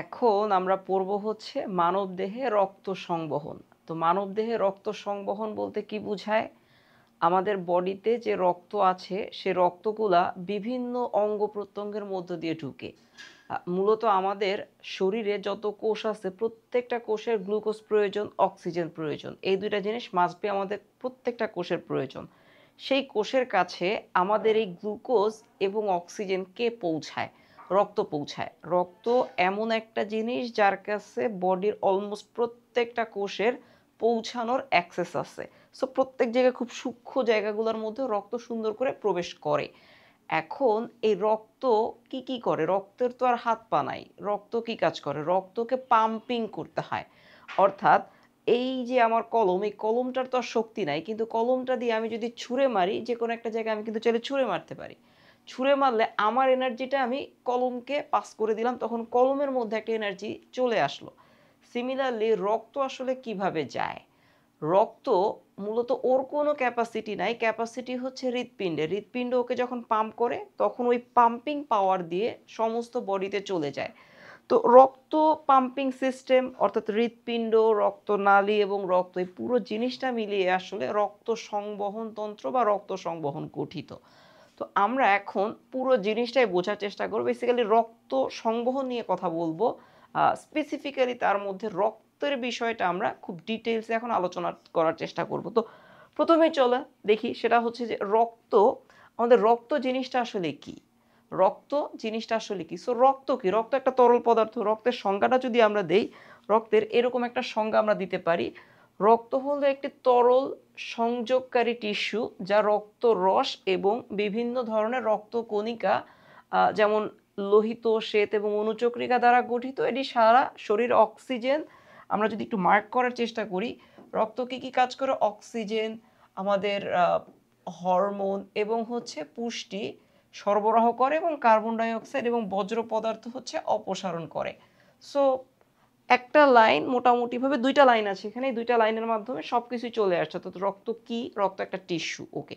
এখন আমরা পড়ব হচ্ছে মানবদেহে রক্ত সংবহন। তো মানবদেহে রক্ত সংবহন বলতে কি বোঝায়? আমাদের বডিতে যে রক্ত আছে সে রক্তগুলা বিভিন্ন অঙ্গ প্রত্যঙ্গের মধ্য দিয়ে ঢুকে। মূলত আমাদের শরীরে যত কোষ আছে প্রত্যেকটা কোষের গ্লুকোজ প্রয়োজন, অক্সিজেন প্রয়োজন। এই ২ টা জিনিস মাস্ট বি আমাদের প্রত্যেকটা কোষের প্রয়োজন। সেই কোষের কাছে আমাদের এই গ্লুকোজ এবং অক্সিজেন কে পৌঁছায়? রক্ত পৌঁছায়। রক্ত এমন একটা জিনিস যার কাছে বডির অলমোস্ট প্রত্যেকটা কোষের পৌঁছানোর অ্যাক্সেস আছে। সো প্রত্যেক জায়গায় খুব সূক্ষ্ম জায়গাগুলোর মধ্যে রক্ত সুন্দর করে প্রবেশ করে। এখন এই রক্ত কি করে? রক্তের তো আর হাত পা নাই। রক্ত কি কাজ করে? রক্তকে পাম্পিং করতে হয়। অর্থাৎ এই যে আমার কলম, এই কলমটার তো আর শক্তি নাই। কিন্তু কলমটা দিয়ে আমি যদি ছুঁড়ে মারি, যেকোনো একটা জায়গায় আমি কিন্তু চাইলে ছুঁড়ে মারতে পারি। ছুঁড়ে মারলে আমার এনার্জিটা আমি কলমকে পাস করে দিলাম, তখন কলমের মধ্যে একটা এনার্জি চলে আসলো। সিমিলারলি রক্ত আসলে কিভাবে যায়? রক্ত মূলত ওর কোনো ক্যাপাসিটি নাই, ক্যাপাসিটি হচ্ছে হৃৎপিণ্ডের। হৃৎপিণ্ড ওকে যখন পাম্প করে তখন ওই পাম্পিং পাওয়ার দিয়ে সমস্ত বডিতে চলে যায়। তো রক্ত পাম্পিং সিস্টেম অর্থাৎ হৃৎপিণ্ড, রক্তনালী এবং রক্ত এই পুরো জিনিসটা মিলিয়ে আসলে রক্ত সংবহন তন্ত্র বা রক্ত সংবহন গঠিত। তো আমরা এখন পুরো জিনিসটাই বোঝার চেষ্টা করব। বেসিক্যালি রক্ত সংবহন নিয়ে কথা বলবো। স্পেসিফিক্যালি তার মধ্যে রক্তের বিষয়টা আমরা খুব ডিটেইলসে এখন আলোচনা করার চেষ্টা করব। তো প্রথমেই চলে দেখি সেটা হচ্ছে যে আমাদের রক্ত জিনিসটা আসলে কি? রক্ত জিনিসটা আসলে কি? সো রক্ত কি? রক্ত একটা তরল পদার্থ। রক্তের সংজ্ঞাটা যদি আমরা দেই, রক্তের এরকম একটা সংজ্ঞা আমরা দিতে পারি। রক্ত হলো একটি তরল সংযোগকারী টিস্যু যা রক্ত রস এবং বিভিন্ন ধরনের রক্তকণিকা যেমন লোহিত, শ্বেত এবং অনুচক্রিকা দ্বারা গঠিত। এটি সারা শরীর অক্সিজেন, আমরা যদি একটু মার্ক করার চেষ্টা করি, রক্ত কি কাজ করে? অক্সিজেন, আমাদের হরমোন এবং হচ্ছে পুষ্টি সরবরাহ করে এবং কার্বন ডাই অক্সাইড এবং বজ্র পদার্থ হচ্ছে অপসারণ করে। সো একটা লাইন মোটামুটিভাবে ২টা লাইন আছে এখানে, এই ২টা লাইনের মাধ্যমে সবকিছুই চলে আসছে। তো রক্ত কি? রক্ত একটা টিস্যু। ওকে,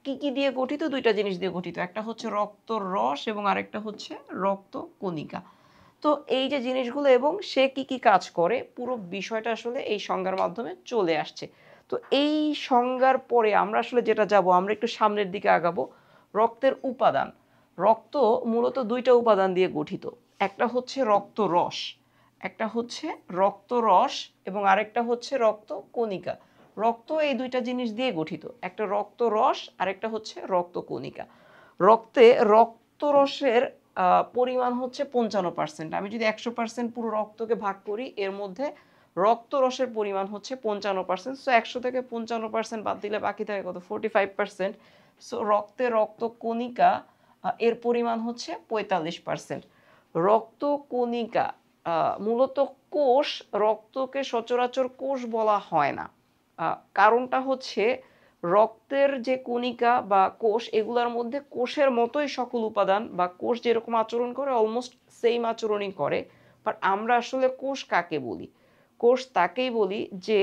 কি দিয়ে গঠিত? ২টা জিনিস দিয়ে গঠিত। একটা হচ্ছে রক্ত রস এবং আরেকটা হচ্ছে রক্ত কণিকা। তো এই যে জিনিসগুলো এবং সে কি কাজ করে পুরো বিষয়টা আসলে এই সংজ্ঞার মাধ্যমে চলে আসছে। তো এই সংজ্ঞার পরে আমরা আসলে যেটা যাব, আমরা একটু সামনের দিকে আগাবো। রক্তের উপাদান। রক্ত মূলত ২টা উপাদান দিয়ে গঠিত। একটা হচ্ছে রক্ত রস, একটা হচ্ছে রক্ত রস এবং আরেকটা হচ্ছে রক্ত কণিকা। রক্ত এই ২টা জিনিস দিয়ে গঠিত। একটা রক্ত রস আর একটা হচ্ছে রক্ত কণিকা। রক্তে রক্তরসের পরিমাণ হচ্ছে ৫৫%। আমি যদি ১০০% পুরো রক্তকে ভাগ করি, এর মধ্যে রক্তরসের পরিমাণ হচ্ছে ৫৫%। সো ১০০ থেকে ৫৫% বাদ দিলে বাকি থাকে কত? 45%। সো রক্তে রক্ত কণিকা এর পরিমাণ হচ্ছে ৪৫%। রক্ত কণিকা মূলত কোষ, রক্তকে সচরাচর কোষ বলা হয় না। কারণটা হচ্ছে রক্তের যে কণিকা বা কোষ, এগুলোর মধ্যে কোষের মতোই সকল উপাদান বা কোষ যেরকম আচরণ করে অলমোস্ট সেম আচরণই করে। বাট আমরা আসলে কোষ কাকে বলি? কোষ তাকেই বলি যে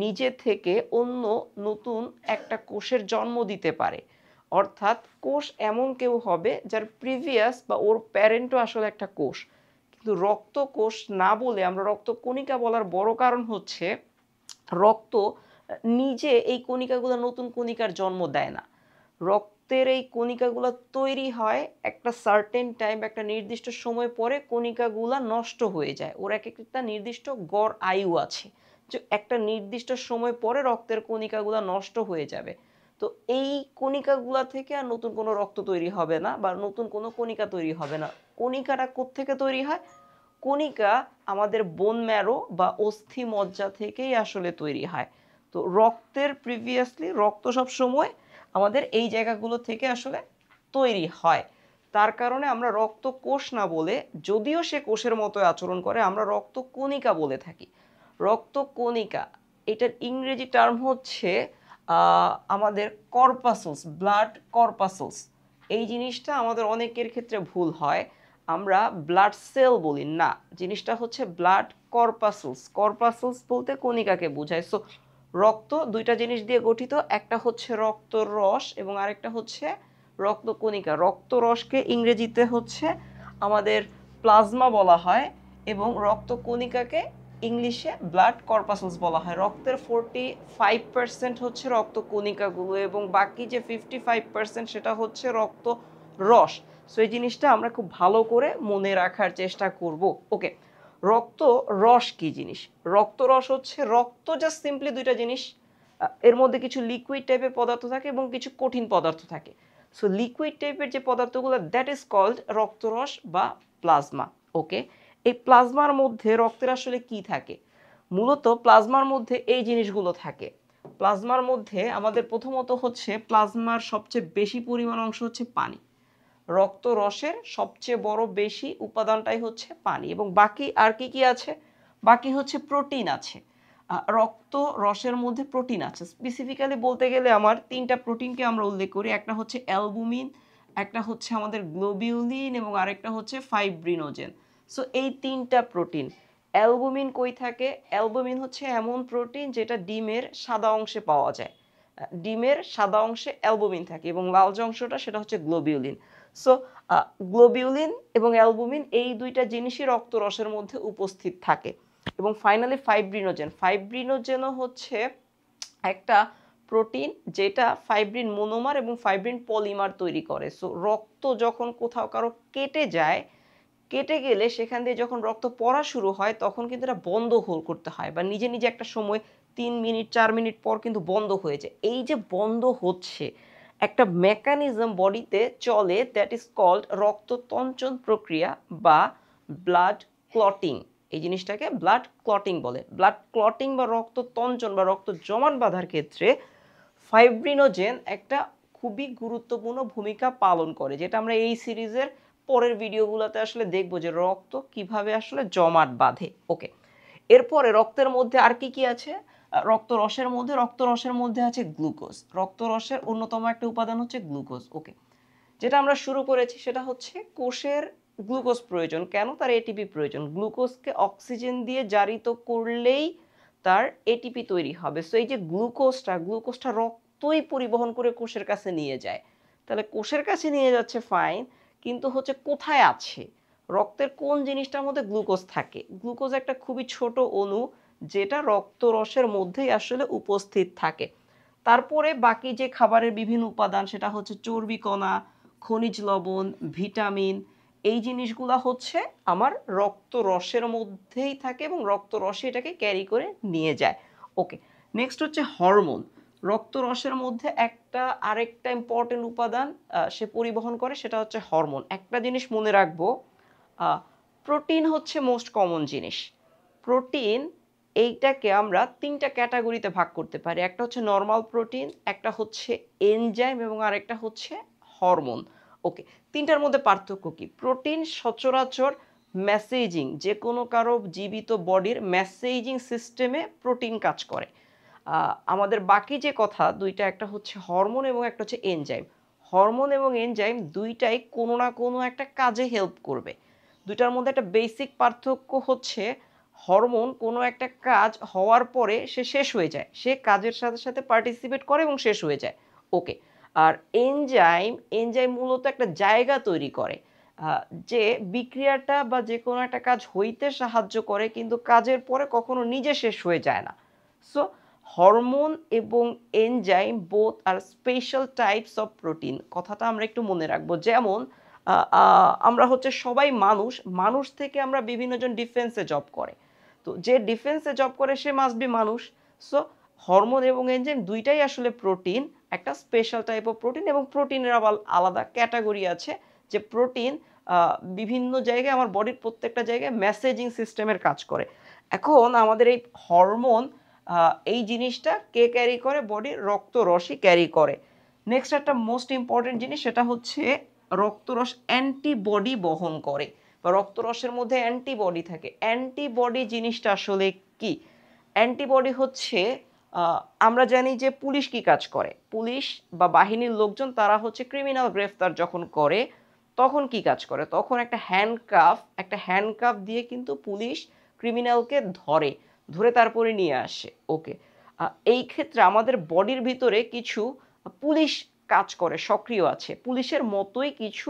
নিজে থেকে অন্য নতুন একটা কোষের জন্ম দিতে পারে। অর্থাৎ কোষ এমন কেউ হবে যার প্রিভিয়াস বা ওর প্যারেন্টও আসলে একটা কোষ। কিন্তু রক্ত কোষ না বলে আমরা রক্ত কণিকা বলার বড় কারণ হচ্ছে রক্ত নিজে এই কণিকাগুলো নতুন কণিকার জন্ম দেয় না। রক্তের এই কণিকাগুলো তৈরি হয় একটা সার্টেন টাইম, একটা নির্দিষ্ট সময় পরে কণিকাগুলো নষ্ট হয়ে যায়। ওর একটা নির্দিষ্ট গড় আয়ু আছে যে একটা নির্দিষ্ট সময় পরে রক্তের কণিকাগুলো নষ্ট হয়ে যাবে। তো এই কণিকাগুলা থেকে আর নতুন কোনো রক্ত তৈরি হবে না বা নতুন কোনো কণিকা তৈরি হবে না। কণিকাটা কোত্থেকে তৈরি হয়? কণিকা আমাদের বোন ম্যারো বা অস্থি মজ্জা থেকেই আসলে তৈরি হয়। তো রক্তের প্রিভিয়াসলি রক্ত সব সময় আমাদের এই জায়গাগুলো থেকে আসলে তৈরি হয়। তার কারণে আমরা রক্ত কোষ না বলে, যদিও সে কোষের মতো আচরণ করে, আমরা রক্ত কণিকা বলে থাকি। রক্ত কণিকা এটার ইংরেজি টার্ম হচ্ছে আমাদের কর্পাসলস, ব্লাড কর্পাসলস। এই জিনিসটা আমাদের অনেকের ক্ষেত্রে ভুল হয়, আমরা ব্লাড সেল বলি না, জিনিসটা হচ্ছে ব্লাড কর্পাসলস। কর্পাসলস বলতে কণিকাকে বোঝায়। সো রক্ত ২টা জিনিস দিয়ে গঠিত, একটা হচ্ছে রক্ত রস এবং আরেকটা হচ্ছে রক্ত কণিকা। রক্ত রসকে ইংরেজিতে হচ্ছে আমাদের প্লাজমা বলা হয় এবং রক্তকণিকাকে ইংলিশে ব্লাড কর্পাসেলস বলা হয়। রক্তের 45% হচ্ছে রক্তকণিকাগুলো এবং বাকি যে 55% সেটা হচ্ছে রক্ত রস। সো এই জিনিসটা আমরা খুব ভালো করে মনে রাখার চেষ্টা করব। ওকে, রক্ত রস কি জিনিস? রক্ত রস হচ্ছে রক্ত জাস্ট সিম্পলি দুইটা জিনিস, এর মধ্যে কিছু লিকুইড টাইপের পদার্থ থাকে এবং কিছু কঠিন পদার্থ থাকে। সো লিকুইড টাইপের যে পদার্থগুলো দ্যাট ইজ কল্ড রক্তরস বা প্লাজমা। ওকে, এই প্লাজমার মধ্যে রক্তের আসলে কি থাকে? মূলত প্লাজমার মধ্যে এই জিনিসগুলো থাকে। প্লাজমার মধ্যে আমাদের প্রথমত হচ্ছে প্লাজমার সবচেয়ে বেশি পরিমাণ অংশ হচ্ছে পানি। রক্ত রসের সবচেয়ে বড় বেশি উপাদানটাই হচ্ছে পানি এবং বাকি আর কি কি আছে? বাকি হচ্ছে প্রোটিন আছে। রক্ত রসের মধ্যে প্রোটিন আছে। স্পেসিফিক্যালি বলতে গেলে আমার তিনটা প্রোটিনকে আমরা উল্লেখ করি। একটা হচ্ছে অ্যালবুমিন, একটা হচ্ছে আমাদের গ্লোবিউলিন এবং আরেকটা হচ্ছে ফাইব্রিনোজেন। সো এই তিনটা প্রোটিন। অ্যালবুমিন কই থাকে? অ্যালবুমিন হচ্ছে এমন প্রোটিন যেটা ডিমের সাদা অংশে পাওয়া যায়। ডিমের সাদা অংশে অ্যালবুমিন থাকে এবং লাল যে অংশটা সেটা হচ্ছে গ্লোবিউলিন। সো গ্লোবিউলিন এবং অ্যালবুমিন এই দুইটা জিনিসই রক্তরসের মধ্যে উপস্থিত থাকে। এবং ফাইনালি ফাইব্রিনোজেন। ফাইব্রিনোজেনও হচ্ছে একটা প্রোটিন যেটা ফাইব্রিন মনোমার এবং ফাইব্রিন পলিমার তৈরি করে। সো রক্ত যখন কোথাও কারো কেটে যায়, কেটে গেলে সেখান দিয়ে যখন রক্ত পড়া শুরু হয় তখন কিন্তু এটা বন্ধ করতে হয় বা নিজে নিজে একটা সময় 3 মিনিট 4 মিনিট পর কিন্তু বন্ধ হয়ে যায়। এই যে বন্ধ হচ্ছে একটা মেকানিজম বডিতে চলে, দ্যাট ইজ কল্ড রক্ততঞ্চন প্রক্রিয়া বা ব্লাড ক্লটিং। এই জিনিসটাকে ব্লাড ক্লটিং বলে। ব্লাড ক্লটিং বা রক্ততঞ্চন বা রক্ত জমাট বাঁধার ক্ষেত্রে ফাইব্রিনোজেন একটা খুবই গুরুত্বপূর্ণ ভূমিকা পালন করে, যেটা আমরা এই সিরিজের পরের ভিডিওগুলোতে আসলে দেখব যে রক্ত কিভাবে আসলে জমাট বাঁধে। ওকে, এরপরে রক্তের মধ্যে আর কি কি আছে? রক্তরসের মধ্যে আছে গ্লুকোজ। রক্তরসের অন্যতম একটা উপাদান হচ্ছে গ্লুকোজ। ওকে, যেটা আমরা শুরু করেছি সেটা হচ্ছে কোষের গ্লুকোজ প্রয়োজন। কেন? তার এটিপি প্রয়োজন। গ্লুকোজকে অক্সিজেন দিয়ে জারিত করলেই তার এটিপি তৈরি হবে। সো এই যে গ্লুকোজটা রক্তই পরিবহন করে কোষের কাছে নিয়ে যায়। তাহলে কোষের কাছে নিয়ে যাচ্ছে ফাইন, কিন্তু হচ্ছে কোথায় আছে? রক্তের কোন জিনিসটার মধ্যে গ্লুকোজ থাকে? গ্লুকোজ একটা খুবই ছোট অণু যেটা রক্তরসের মধ্যেই আসলে উপস্থিত থাকে। তারপরে বাকি যে খাবারের বিভিন্ন উপাদান সেটা হচ্ছে চর্বি কণা, খনিজ লবণ, ভিটামিন, এই জিনিসগুলা হচ্ছে আমার রক্তরসের মধ্যেই থাকে এবং রক্তরসে এটাকে ক্যারি করে নিয়ে যায়। ওকে, নেক্সট হচ্ছে হরমোন। রক্তরসের মধ্যে আরেকটা ইম্পর্টেন্ট উপাদান সে পরিবহন করে, সেটা হচ্ছে হরমোন। একটা জিনিস মনে রাখবো, প্রোটিন হচ্ছে মোস্ট কমন জিনিস। প্রোটিন এইটাকে আমরা তিনটা ক্যাটাগরিতে ভাগ করতে পারি। একটা হচ্ছে নর্মাল প্রোটিন, একটা হচ্ছে এনজাইম এবং আরেকটা হচ্ছে হরমোন। ওকে, তিনটার মধ্যে পার্থক্য কি? প্রোটিন সচরাচর মেসেজিং, যে কোনো কারো জীবিত বডির মেসেজিং সিস্টেমে প্রোটিন কাজ করে। আমাদের বাকি যে কথা দুইটা, একটা হচ্ছে হরমোন এবং একটা হচ্ছে এনজাইম। হরমোন এবং এনজাইম দুইটাই কোনো না কোনো একটা কাজে হেল্প করবে। দুইটার মধ্যে একটা বেসিক পার্থক্য হচ্ছে হরমোন কোনো একটা কাজ হওয়ার পরে সে শেষ হয়ে যায়, সে কাজের সাথে সাথে পার্টিসিপেট করে এবং শেষ হয়ে যায়। ওকে, আর এনজাইম মূলত একটা জায়গা তৈরি করে, যে বিক্রিয়াটা বা যে কোনো একটা কাজ হইতে সাহায্য করে কিন্তু কাজের পরে কখনো নিজে শেষ হয়ে যায় না। সো হরমোন এবং enzyme both are special types of protein. কথাটা আমরা একটু মনে রাখবো। যেমন আমরা হচ্ছে সবাই মানুষ থেকে আমরা বিভিন্নজন ডিফেন্সে জব করে, তো যে ডিফেন্সে জব করে সে মাস্ট বি মানুষ। সো হরমোন এবং এনজাইম দুইটাই আসলে প্রোটিন, একটা স্পেশাল টাইপ অফ প্রোটিন এবং প্রোটিনের আবার আলাদা ক্যাটাগরি আছে, যে প্রোটিন বিভিন্ন জায়গায় আমার বডির প্রত্যেকটা জায়গায় মেসেজিং সিস্টেমের কাজ করে। এখন আমাদের এই হরমোন এই জিনিসটা কে ক্যারি করে? বডির রক্তরসই ক্যারি করে। নেক্সট একটা মোস্ট ইম্পর্টেন্ট জিনিস, সেটা হচ্ছে রক্তরস অ্যান্টিবডি বহন করে বা রক্তরসের মধ্যে অ্যান্টিবডি থাকে। অ্যান্টিবডি জিনিসটা আসলে কি? অ্যান্টিবডি হচ্ছে, আমরা জানি যে পুলিশ কি কাজ করে, পুলিশ বা বাহিনীর লোকজন তারা হচ্ছে ক্রিমিনাল গ্রেফতার যখন করে তখন কি কাজ করে? তখন একটা হ্যান্ডকাফ দিয়ে কিন্তু পুলিশ ক্রিমিনালকে ধরে তারপরে নিয়ে আসে। ওকে, এই ক্ষেত্রে আমাদের বডির ভিতরে কিছু পুলিশ কাজ করে, সক্রিয় আছে, পুলিশের মতোই কিছু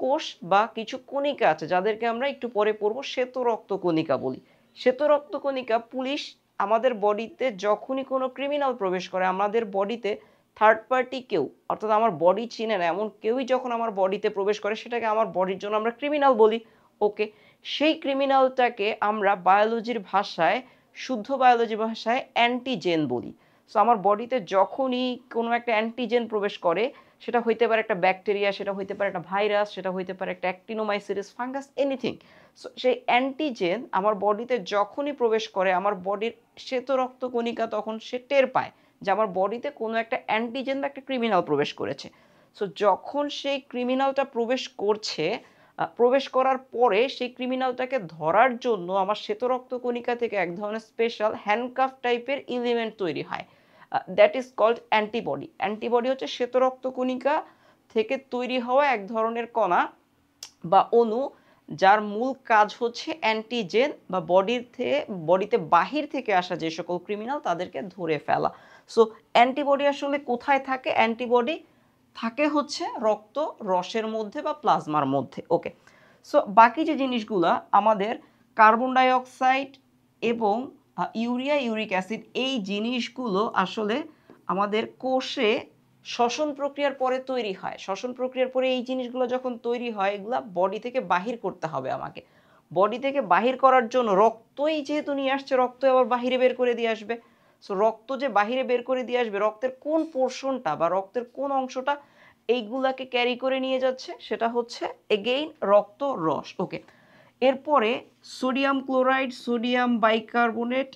কোষ বা কিছু কণিকা আছে যাদেরকে আমরা একটু পরে পড়বো শ্বেত রক্তকণিকা বলি। শ্বেত রক্তকণিকা পুলিশ আমাদের বডিতে যখনই কোনো ক্রিমিনাল প্রবেশ করে, আমাদের বডিতে থার্ড পার্টি কেউ, অর্থাৎ আমার বডি চিনে না এমন কেউই যখন আমার বডিতে প্রবেশ করে, সেটাকে আমার বডির জন্য আমরা ক্রিমিনাল বলি। ওকে, সেই ক্রিমিনালটাকে আমরা বায়োলজির ভাষায়, শুদ্ধ বায়োলজি ভাষায় অ্যান্টিজেন বলি। সো আমার বডিতে যখনই কোনো একটা অ্যান্টিজেন প্রবেশ করে, সেটা হইতে পারে একটা ব্যাকটেরিয়া, সেটা হইতে পারে একটা ভাইরাস, সেটা হইতে পারে একটা অ্যাক্টিনোমাইসিস ফাঙ্গাস, এনিথিং। সো সেই অ্যান্টিজেন আমার বডিতে যখনই প্রবেশ করে, আমার বডির শ্বেত রক্তকণিকা তখন সে টের পায় যে আমার বডিতে কোনো একটা অ্যান্টিজেন বা একটা ক্রিমিনাল প্রবেশ করেছে। সো যখন সেই ক্রিমিনালটা প্রবেশ করছে, প্রবেশ করার পরে সেই ক্রিমিনালটাকে ধরার জন্য আমার শ্বেত রক্তকণিকা থেকে এক ধরনের স্পেশাল হ্যান্ডকাফ টাইপের এলিমেন্ট তৈরি হয়, that is called antibody. Antibody হচ্ছে শ্বেত রক্তকণিকা থেকে তৈরি হওয়া এক ধরনের কণা বা অণু, যার মূল কাজ হচ্ছে অ্যান্টিজেন বা বডিতে বাহির থেকে আসা যে সকল ক্রিমিনাল তাদেরকে ধরে ফেলা। সো অ্যান্টিবডি আসলে কোথায় থাকে? অ্যান্টিবডি থাকে হচ্ছে রক্ত রসের মধ্যে বা প্লাজমার মধ্যে। ওকে, সো বাকি যে জিনিসগুলা আমাদের কার্বন ডাই অক্সাইড এবং ইউরিয়া, ইউরিক অ্যাসিড, এই জিনিসগুলো আসলে আমাদের কোষে শ্বসন প্রক্রিয়ার পরে তৈরি হয়। শ্বসন প্রক্রিয়ার পরে এই জিনিসগুলো যখন তৈরি হয়, এগুলা বডি থেকে বাহির করতে হবে আমাকে। বডি থেকে বাহির করার জন্য রক্তই যেহেতু নিয়ে আসছে, রক্ত আবার বাহিরে বের করে দিয়ে আসবে। সো রক্ত যে বাহিরে বের করে দিয়ে আসবে, রক্তের কোন পোর্শনটা বা রক্তের কোন অংশটা এইগুলাকে ক্যারি করে নিয়ে যাচ্ছে, সেটা হচ্ছে এগেইন রক্ত রস। ওকে, এরপরে সোডিয়াম ক্লোরাইড, সোডিয়াম বাইকার্বনেট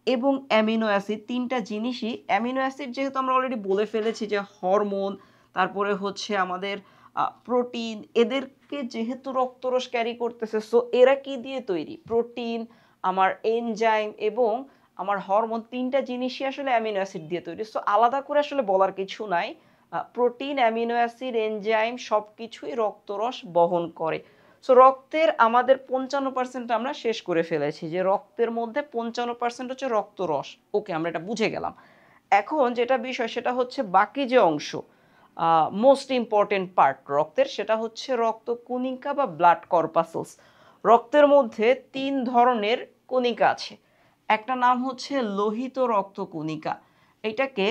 এবং অ্যামিনো অ্যাসিড, তিনটা জিনিসই। অ্যামিনো অ্যাসিড যেহেতু আমরা অলরেডি বলে ফেলেছি যে হরমোন, তারপরে হচ্ছে আমাদের প্রোটিন, এদেরকে যেহেতু রক্তরস ক্যারি করতেছে, সো এরা কি দিয়ে তৈরি? প্রোটিন, আমার এনজাইম এবং আমার হরমোন, তিনটা জিনিসই আসলে অ্যামিনো অ্যাসিড দিয়ে তৈরি। সো আলাদা করে আসলে বলার কিছু নাই, প্রোটিন, অ্যামিনো অ্যাসিড, এনজাইম সব কিছুই রক্তরস বহন করে। সো রক্তের আমাদের 55% আমরা শেষ করে ফেলেছি, যে রক্তের মধ্যে 55% হচ্ছে রক্তরস। ওকে, আমরা এটা বুঝে গেলাম। এখন যেটা বিষয় সেটা হচ্ছে বাকি যে অংশ, মোস্ট ইম্পর্টেন্ট পার্ট রক্তের, সেটা হচ্ছে রক্তকণিকা বা ব্লাড কর্পাসেলস। রক্তের মধ্যে তিন ধরনের কণিকা আছে। একটা নাম হচ্ছে লোহিত রক্তকণিকা, এটাকে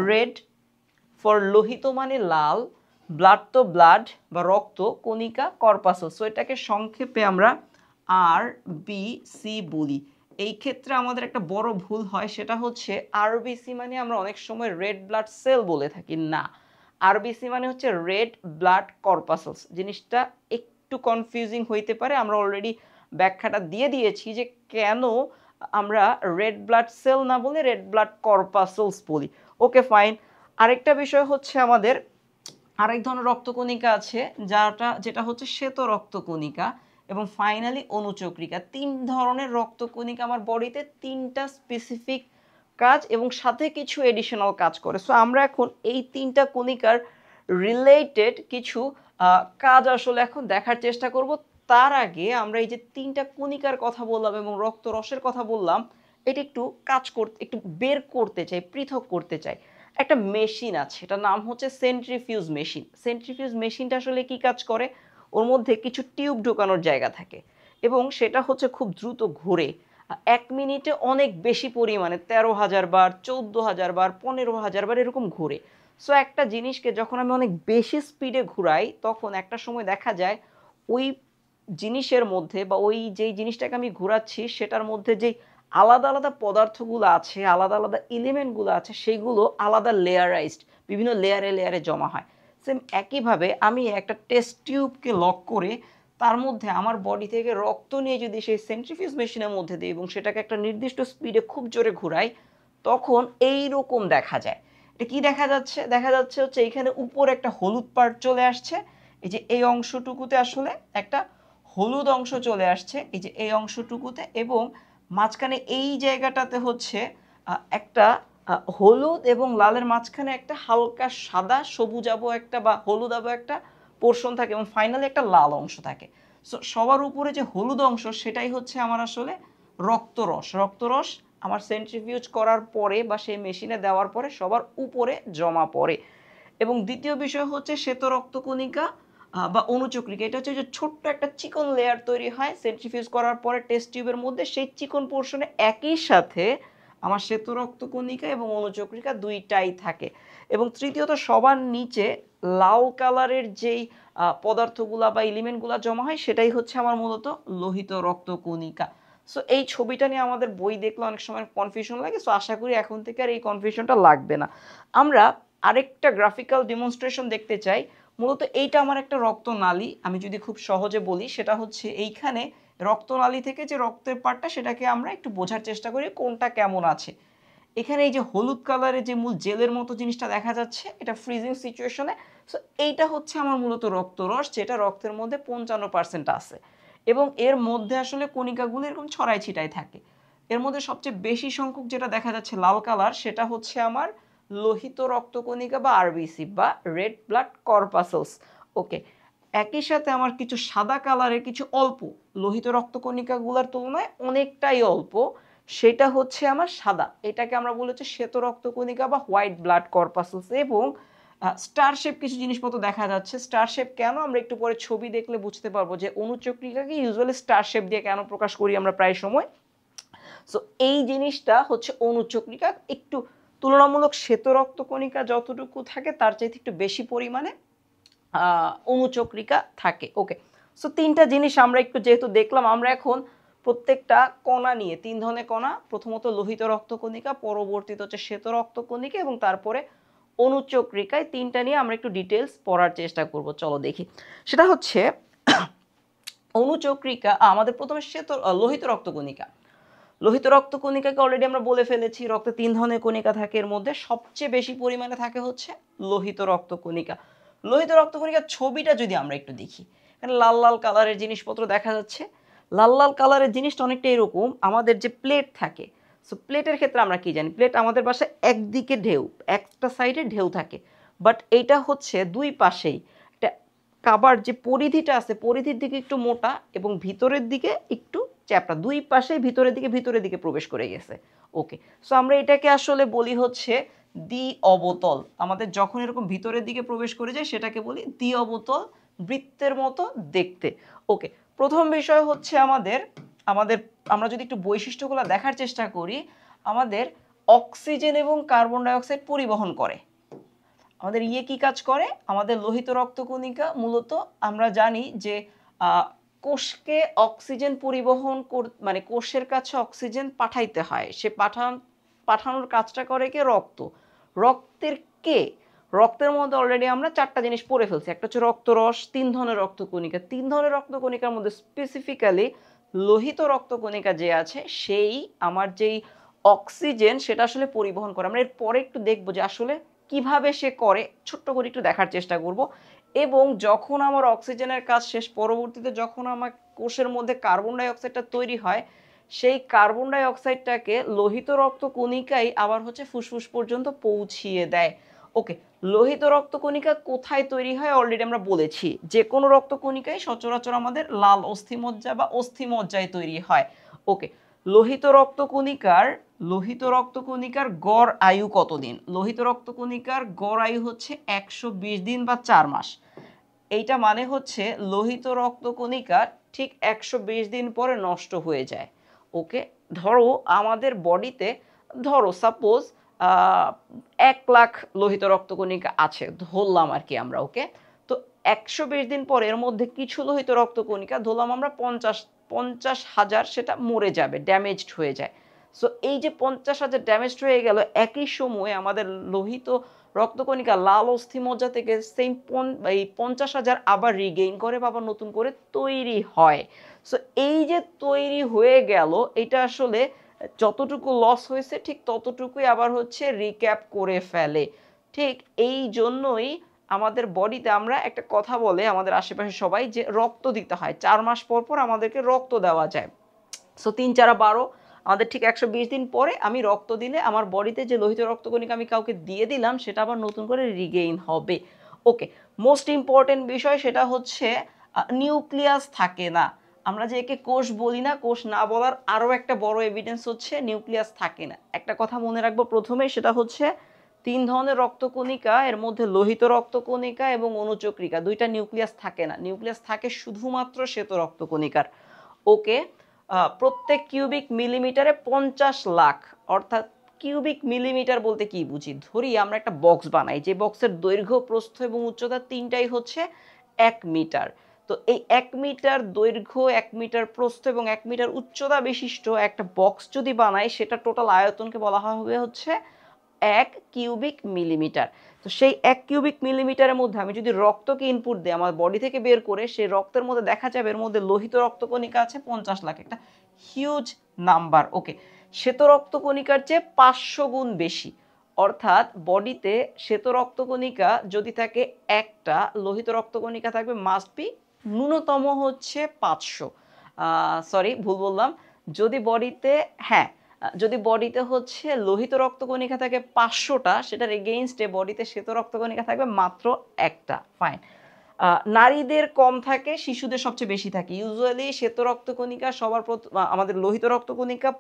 রেড ফর লোহিত মানে লাল, ব্লাড তো ব্লাড বা রক্ত, কণিকা কর্পাসেল। সো এটাকে সংক্ষেপে আমরা RBC বলি। এই ক্ষেত্রে আমাদের একটা বড় ভুল হয়, সেটা হচ্ছে RBC মানে আমরা অনেক সময় রেড ব্লাড সেল বলে থাকি। না, RBC মানে হচ্ছে রেড ব্লাড কর্পাসেলস। জিনিসটা একটু কনফিউজিং হইতে পারে, আমরা অলরেডি ব্যাখ্যাটা দিয়ে দিয়েছি যে কেন আমরা রেড ব্লাড সেল না বলে রেড ব্লাড কর্পাসেলস বলি। ওকে, ফাইন। আরেকটা বিষয় হচ্ছে আমাদের আরেক ধরনের রক্তকণিকা আছে, যেটা হচ্ছে শ্বেত রক্তকণিকা এবং ফাইনালি অনুচক্রিকা। তিন ধরনের রক্তকণিকা আমার বডিতে, তিনটা স্পেসিফিক কাজ এবং সাথে কিছু এডিশনাল কাজ করে। সো আমরা এখন এই তিনটা কণিকার রিলেটেড কিছু কাজ আসলে এখন দেখার চেষ্টা করব। তার আগে আমরা এই যে তিনটা কণিকার কথা বললাম এবং রক্ত রসের কথা বললাম, এটা একটু একটু বের করতে চাই, পৃথক করতে চাই। একটা মেশিন আছে, এটার নাম হচ্ছে সেন্ট্রিফিউজ মেশিন। সেন্ট্রিফিউজ মেশিনটা আসলে কি কাজ করে? ওর মধ্যে কিছু টিউব ঢোকানোর জায়গা থাকে এবং সেটা হচ্ছে খুব দ্রুত ঘুরে। 1 মিনিটে অনেক বেশি পরিমাণে 13,000 বার, 14,000 বার, 15,000 বার এরকম ঘুরে। সো একটা জিনিসকে যখন আমি অনেক বেশি স্পিডে ঘুরাই, তখন একটা সময় দেখা যায় ওই জিনিসের মধ্যে বা ওই যেই জিনিসটাকে আমি ঘোরাচ্ছি সেটার মধ্যে যেই আলাদা আলাদা পদার্থগুলো আছে, আলাদা আলাদা এলিমেন্টগুলো আছে, সেগুলো আলাদা লেয়ারাইজড, বিভিন্ন লেয়ারে লেয়ারে জমা হয়। সেম একইভাবে আমি একটা টেস্ট টিউবকে লক করে তার মধ্যে আমার বডি থেকে রক্ত নিয়ে যদি সেই সেন্ট্রিফিউজ মেশিনের মধ্যে দিই এবং সেটাকে একটা নির্দিষ্ট স্পিডে খুব জোরে ঘুরাই, তখন এই রকম দেখা যায়। এটা কি দেখা যাচ্ছে? দেখা যাচ্ছে হচ্ছে এইখানে উপরে একটা হলুদ পার্ট চলে আসছে, এই যে এই অংশটুকুতে আসলে একটা হলুদ অংশ চলে আসছে, এই যে এই অংশটুকুতে, এবং মাঝখানে এই জায়গাটাতে হচ্ছে একটা হলুদ এবং লালের মাঝখানে একটা হালকা সাদা সবুজাবো একটা বা হলুদাবো একটা পোর্শন থাকে এবং ফাইনালি একটা লাল অংশ থাকে। সো সবার উপরে যে হলুদ অংশ সেটাই হচ্ছে আমার আসলে রক্তরস। রক্তরস আমার সেন্ট্রিফিউজ করার পরে বা সেই মেশিনে দেওয়ার পরে সবার উপরে জমা পড়ে। এবং দ্বিতীয় বিষয় হচ্ছে শ্বেত রক্তকণিকা, বা অণুচক্রিকা, এটা হচ্ছে যে ছোট্ট একটা চিকন লেয়ার তৈরি হয় সেন্ট্রিফিউজ করার পরে টেস্ট টিউবের মধ্যে, সেই চিকন পোর্শনে একই সাথে আমার শ্বেত রক্তকণিকা এবং অণুচক্রিকা দুইটাই থাকে। এবং তৃতীয়ত সবার নিচে লাল কালারের যেই পদার্থগুলা বা এলিমেন্টগুলা জমা হয় সেটাই হচ্ছে আমার মূলত লোহিত রক্তকণিকা। সো এই ছবিটা নিয়ে আমাদের বই দেখলে অনেক সময় কনফিউশন লাগে, সো আশা করি এখন থেকে আর এই কনফিউশনটা লাগবে না। আমরা আরেকটা গ্রাফিক্যাল ডেমনস্ট্রেশন দেখতে চাই। মূলত এইটা আমার একটা রক্তনালী, আমি যদি খুব সহজে বলি সেটা হচ্ছে এইখানে রক্তনালী থেকে যে রক্তের পার্টটা সেটাকে আমরা একটু বোঝার চেষ্টা করি কোনটা কেমন আছে। এখানে এই যে হলুদ কালারের যে মূল জেলের মতো জিনিসটা দেখা যাচ্ছে, এটা ফ্রিজিং সিচুয়েশনে। সো এইটা হচ্ছে আমার মূলত রক্তরস, যেটা রক্তের মধ্যে 55% আছে এবং এর মধ্যে আসলে কণিকাগুলো এরকম ছড়াই ছিটাই থাকে। এর মধ্যে সবচেয়ে বেশি সংখ্যক যেটা দেখা যাচ্ছে লাল কালার, সেটা হচ্ছে আমার লোহিত রক্তকণিকা বা আরবিসি বা রেড ব্লাড কর্পাসেলস। ওকে, একই সাথে আমার কিছু সাদা কালারের কিছু অল্প লোহিত রক্তকণিকাগুলোর তুলনায় অনেকটাই অল্প, সেটা হচ্ছে আমার সাদা, এটাকে আমরা বলি হচ্ছে শ্বেত রক্তকণিকা বা হোয়াইট ব্লাড কর্পাসেলস। এবং স্টার শেপ কিছু জিনিসপত্র দেখা যাচ্ছে। স্টার শেপ কেন, আমরা একটু পরে ছবি দেখলে বুঝতে পারবো যে অণুচক্রিকাকে ইউজুয়ালি স্টার শেপ দিয়ে কেন প্রকাশ করি আমরা প্রায় সময়। সো এই জিনিসটা হচ্ছে অণুচক্রিকা, একটু তুলনামূলক শ্বেত রক্তকণিকা যতটুকু থাকে তার চাইতে একটু বেশি পরিমাণে অণুচক্রিকা থাকে। ওকে, সো তিনটা জিনিস আমরা একটু যেহেতু দেখলাম, আমরা এখন প্রত্যেকটা কণা নিয়ে, তিন ধরনের কণা, প্রথমত লোহিত রক্তকণিকা, পরবর্তীতে হচ্ছে শ্বেত রক্তকণিকা এবং তারপরে অণুচক্রিকায়, তিনটা নিয়ে আমরা একটু ডিটেলস পড়ার চেষ্টা করব। চলো দেখি। সেটা হচ্ছে অণুচক্রিকা, আমাদের প্রথমে লোহিত রক্তকণিকা। লোহিত রক্তকণিকাকে অলরেডি আমরা বলে ফেলেছি, রক্তে তিন ধরনের কণিকা থাকে, এর মধ্যে সবচেয়ে বেশি পরিমাণে থাকে হচ্ছে লোহিত রক্তকণিকা। লোহিত রক্তকণিকার ছবিটা যদি আমরা একটু দেখি, এখানে লাল লাল কালারের জিনিসপত্র দেখা যাচ্ছে। লাল লাল কালারের জিনিসটা অনেকটা এরকম, আমাদের যে প্লেট থাকে, সো প্লেটের ক্ষেত্রে আমরা কি জানি, প্লেট আমাদের বাসায় একদিকে ঢেউ, একটা সাইডে ঢেউ থাকে, বাট এইটা হচ্ছে দুই পাশেই একটা কাবার যে পরিধিটা আছে, পরিধির দিকে একটু মোটা এবং ভিতরের দিকে একটু চ্যাপ্টা, দুই পাশে ভিতরের দিকে প্রবেশ করে গেছে। ওকে, সো আমরা এটাকে আসলে বলি হচ্ছে দ্বি অবতল। আমাদের যখন এরকম ভিতরের দিকে প্রবেশ করে যায় সেটাকে বলি দ্বি অবতল, বৃত্তের মতো দেখতে। ওকে, প্রথম বিষয় হচ্ছে আমাদের আমাদের আমরা যদি একটু বৈশিষ্ট্যগুলো দেখার চেষ্টা করি, আমাদের অক্সিজেন এবং কার্বন ডাই অক্সাইড পরিবহন করে। আমাদের কি কাজ করে, আমাদের লোহিত রক্তকণিকা মূলত আমরা জানি যে কোষকে অক্সিজেন পরিবহন মানে কোষের কাছে অক্সিজেন পাঠাইতে হয়, সে পাঠানোর কাজটা করে কে, রক্ত। রক্তের কে, রক্তের মধ্যে অলরেডি আমরা চারটা জিনিস পড়ে ফেলছি। একটা হচ্ছে রক্তরস, তিন ধরনের রক্তকণিকা, তিন ধরনের রক্তকণিকার মধ্যে স্পেসিফিক্যালি লোহিত রক্তকণিকা যে আছে সেই আমার যেই অক্সিজেন সেটা আসলে পরিবহন করে। আমরা এর পরে একটু দেখবো যে আসলে কিভাবে সে করে, ছোট্ট করে একটু দেখার চেষ্টা করব। এবং যখন আমার অক্সিজেনের কাজ শেষ, পরবর্তীতে যখন আমার কোষের মধ্যে কার্বন ডাই অক্সাইডটা তৈরি হয়, সেই কার্বন ডাই অক্সাইডটাকে লোহিত রক্তকণিকাই আবার হচ্ছে ফুসফুস পর্যন্ত পৌঁছিয়ে দেয়। ওকে, লোহিত রক্তকণিকা কোথায় তৈরি হয় অলরেডি আমরা বলেছি, যে কোনো রক্তকণিকাই সচরাচর আমাদের লাল অস্থিমজ্জা বা অস্থিমজ্জায় তৈরি হয়। ওকে, লোহিত রক্তকণিকার লোহিত রক্তকণিকার গড় আয়ু কতদিন? লোহিত রক্তকণিকার গড় আয়ু হচ্ছে 120 দিন বা 4 মাস। এইটা মানে হচ্ছে লোহিত রক্তকণিকা ঠিক 120 দিন পরে নষ্ট হয়ে যায়। ওকে, ধরো আমাদের বডিতে, ধরো সাপোজ 1 লাখ লোহিত রক্তকণিকা আছে ধরলাম আর কি আমরা। ওকে, তো 120 দিন পরে এর মধ্যে কিছু লোহিত রক্তকণিকা ধরলাম আমরা 50,000 সেটা মরে যাবে, ড্যামেজড হয়ে যায়। সো এই যে 50,000 ড্যামেজড হয়ে গেল, একই সময়ে আমাদের লোহিত রক্তকণিকা লাল অস্থিমজ্জা থেকে সেম এই 50,000 আবার রিগেইন করে বা আবার নতুন করে তৈরি হয়। সো এই যে তৈরি হয়ে গেল, এটা আসলে যতটুকু লস হয়েছে ঠিক ততটুকুই আবার হচ্ছে রিক্যাপ করে ফেলে। ঠিক এই জন্যই আমাদের বডিতে আমরা একটা কথা বলে আমাদের আশেপাশে সবাই, যে রক্ত দিতে হয় 4 মাস পর পর আমাদেরকে রক্ত দেওয়া যায়। সো 3 4 12, আমাদের ঠিক 120 দিন পরে আমি রক্ত দিলে আমার বডিতে যে লোহিত রক্তকণিকা আমি কাউকে দিয়ে দিলাম সেটা আবার নতুন করে রিগেইন হবে। ওকে, মোস্ট ইম্পর্টেন্ট বিষয় সেটা হচ্ছে নিউক্লিয়াস থাকে না। আমরা যে একে কোষ বলি না, কোষ না বলার আরও একটা বড় এভিডেন্স হচ্ছে নিউক্লিয়াস থাকে না। একটা কথা মনে রাখবো প্রথমে, সেটা হচ্ছে তিন ধরনের রক্তকণিকা, এর মধ্যে লোহিত রক্তকণিকা এবং অনুচক্রিকা, দুইটা নিউক্লিয়াস থাকে না, নিউক্লিয়াস থাকে শুধুমাত্র শ্বেত রক্তকণিকার। ওকে, প্রত্যেক কিউবিক মিলিমিটারে 50 লাখ, অর্থাৎ কিউবিক মিলিমিটার বলতে কি বুঝি, ধরি আমরা একটা বক্স বানাই, যে বক্সের দৈর্ঘ্য প্রস্থ এবং উচ্চতা তিনটাই হচ্ছে 1 মিটার। তো এই 1 মিটার দৈর্ঘ্য, 1 মিটার প্রস্থ এবং 1 মিটার উচ্চতা বিশিষ্ট একটা বক্স যদি বানাই, সেটা টোটাল আয়তনকে বলা হবে হচ্ছে 1 কিউবিক মিলিমিটার। তো সেই 1 কিউবিক মিলিমিটারের মধ্যে আমি যদি রক্তকে ইনপুট দিই আমার বডি থেকে বের করে, সেই রক্তের মধ্যে দেখা যাবে এর মধ্যে লোহিত রক্তকণিকা আছে 50 লাখ, একটা হিউজ নাম্বার। ওকে, শ্বেত রক্তকণিকার চেয়ে 500 গুণ বেশি, অর্থাৎ বডিতে শ্বেত রক্তকণিকা যদি থাকে একটা, লোহিত রক্তকণিকা থাকবে মাস্ট বি ন্যূনতম হচ্ছে 500। সরি, ভুল বললাম। যদি বডিতে, হ্যাঁ, যদি বডিতে হচ্ছে লোহিত রক্তকণিকা থাকে 500টা, সেটার এগেইনস্টে বডিতে শ্বেত রক্তকণিকা থাকবে মাত্র একটা। ফাইন। নারীদের কম থাকে, শিশুদের সবচেয়ে বেশি থাকে। ইউজুয়ালি শ্বেত রক্তকণিকা সবার আমাদের লোহিত রক্তকণিকা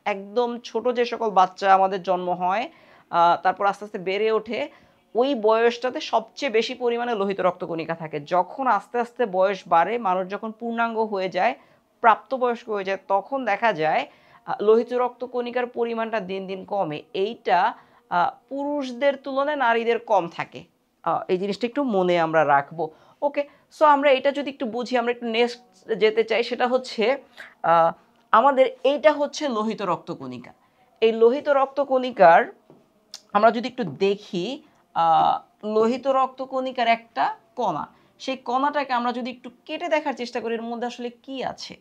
একদম ছোট যে সকল বাচ্চা আমাদের জন্ম হয়, তারপর আস্তে আস্তে বেড়ে ওঠে, ওই বয়সটাতে সবচেয়ে বেশি পরিমাণে লোহিত রক্তকণিকা থাকে। যখন আস্তে আস্তে বয়স বাড়ে, মানুষ যখন পূর্ণাঙ্গ হয়ে যায়, প্রাপ্তবয়স্ক হয়ে যায়, তখন দেখা যায় লোহিত রক্তকণিকার পরিমাণটা দিন দিন কমে। এইটা পুরুষদের তুলনায় নারীদের কম থাকে। এই জিনিসটা একটু মনে আমরা রাখবো। ওকে, সো আমরা এটা যদি একটু বুঝি, আমরা একটু নেক্সট যেতে চাই, সেটা হচ্ছে আমাদের এইটা হচ্ছে লোহিত রক্তকণিকা। এই লোহিত রক্তকণিকার আমরা যদি একটু দেখি, লোহিত রক্তকণিকার একটা কণা, সেই কণাটাকে আমরা যদি একটু কেটে দেখার চেষ্টা করি, এর মধ্যে আসলে কি আছে।